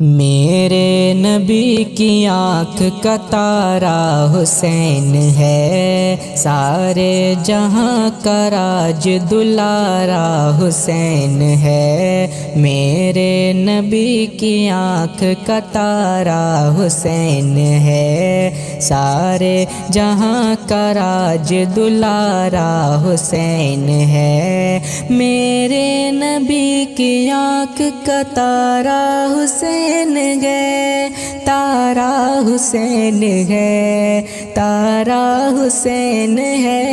میرے نبی کی آنکھ کا تارا حسین ہے، سارے جہاں کا راج دلارا حسین ہے۔ میرے نبی کی آنکھ کا تارا حسین ہے، سارے جہاں کا راج دلارا حسین ہے۔ میرے نبی کی آنکھ کا تارا حسین ہے، تارا حسین ہے، تارا حسین ہے۔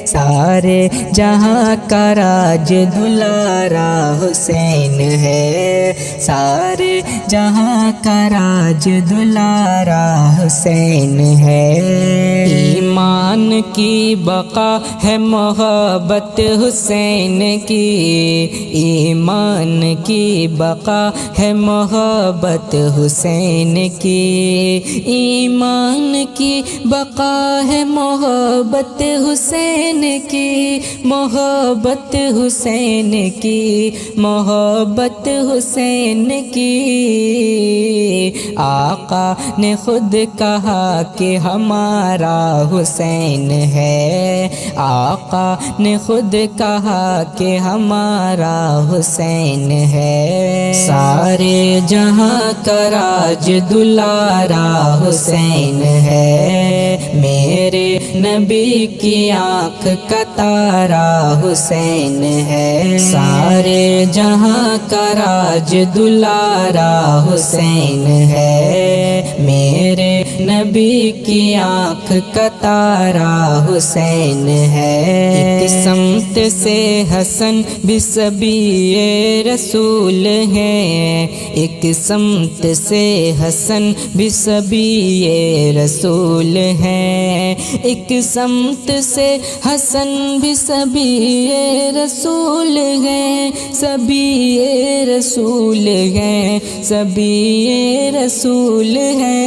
سارے جہاں کا راج دلارا حسین ہے، سارے جہاں کا راج دلارا حسین ہے۔ ایمان کی بقا ہے محبت حسین کی، ایمان کی بقا ہے محبت حسین کی، ایمان کی بقا ہے محبت حسین کی، محبت حسین کی، محبت حسین کی۔ آقا نے خود کہا کہ ہمارا حسین ہے، آقا نے خود کہا کہ ہمارا حسین ہے۔ سارے جہاں کا راج دلارا حسین ہے، میرے نبی کی آنکھ کا تارا حسین ہے۔ سارے جہاں کا راج دلارا حسین ہے، میرے نبی کی آنکھ کا تارا حسین ہے۔ ایک سمت سے حسن بھی سبی رسول ہے، ایک سمت سے حسن بھی سبی رسول ہے، ایک سمت سے حسن بھی سبی رسول ہے، سبی رسول ہے، سبی رسول ہے۔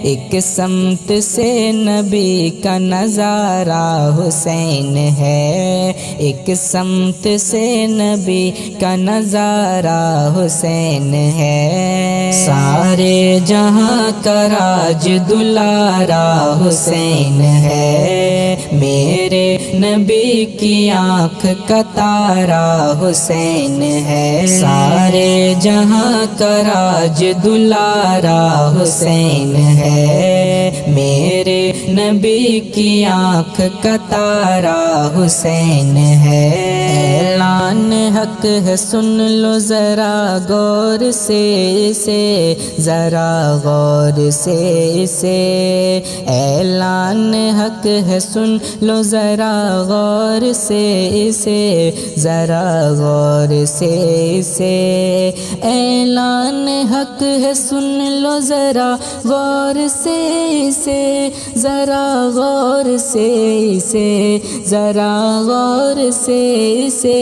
ایک سمت سے نبی کا نظارہ حسین ہے، ایک سمت سے نبی کا نظارہ حسین ہے۔ سارے جہاں کا راج دلارا حسین ہے، میرے نبی کی آنکھ کا تارا حسین ہے۔ سارے جہاں کا راج دلارا حسین ہے، میرے نبی کی آنکھ کا تارا حسین ہے۔ اعلان حق ہے سن لو ذرا غور سے اسے، ذرا غور سے اسے۔ اعلان حق ہے سن لو ذرا غور سے اسے، ذرا غور سے اسے۔ اعلان حق ہے سن لو ذرا غور سے اسے، ذرا غور سے اسے، ذرا غور سے اسے۔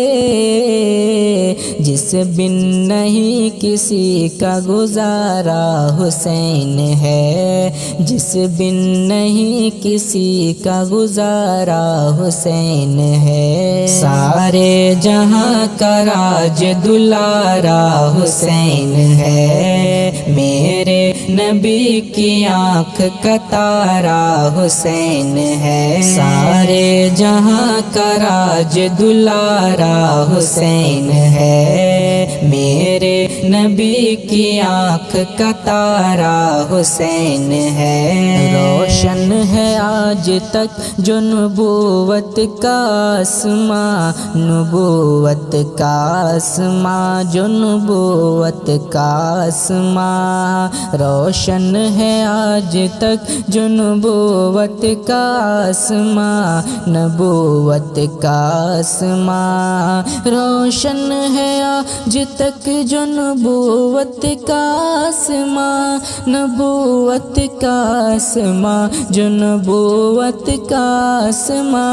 جس بن نہیں کسی کا گزارا حسین ہے، جس بن نہیں کسی کا گزارا حسین ہے۔ سارے جہاں کا راج دلارا حسین ہے، میرے نبی کی آنکھ کا تارا حسین ہے۔ سارے جہاں کا راج دلارا حسین ہے، میرے نبی کی آنکھ کا تارا حسین ہے۔ روشن ہے آج تک جو نبوت کا آسماں، نبوت کا آسماں، جو نبوت کا آسماں۔ روشن ہے آج تک جو نبوت کا آسماں، نبوت کا آسماں۔ روشن ہے آج تک جو نبوت کا آسماں، نبوت کا آسماں، جو نبوت کا آسماں،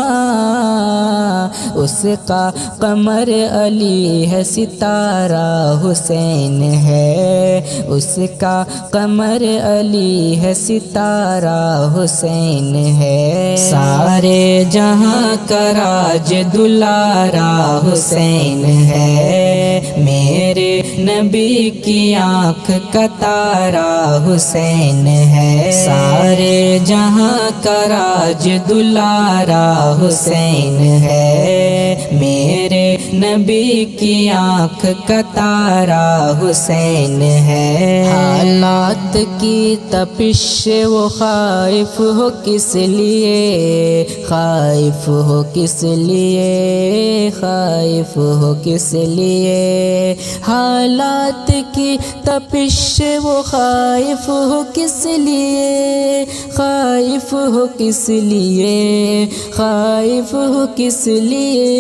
اس کا قمر علی ہے، ستارہ حسین ہے، اس کا قمر علی ہے، ستارہ حسین ہے، سارے جہاں کا راج دلارا حسین ہے، میرے نبی کی آنکھ کا تارا حسین ہے، سارے جہاں کا راج دلارا حسین ہے، میرے نبی کی آنکھ کا تارا حسین ہے، حالات کی تپش سے وہ خائف ہو کس لیے، خائف ہو کس لیے، خائف ہو کس لیے، حالات کی تپش سے وہ خائف ہو کس لیے، خائف ہو کس لیے، خائف ہو کس لیے،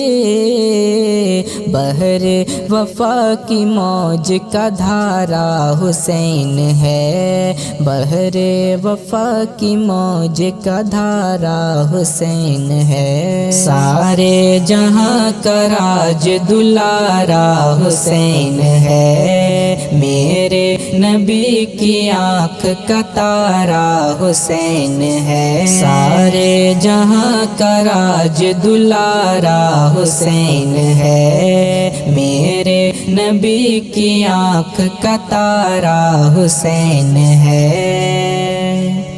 بحر وفا کی موج کا دھارا حسین ہے، بحر وفا کی موج کا دھارا حسین ہے، سارے جہاں کا راج دلارا حسین ہے، میرے نبی کی آنکھ کا تارا حسین ہے، سارے جہاں کا راج دلارا حسین ہے، میرے نبی کی آنکھ کا تارا حسین ہے۔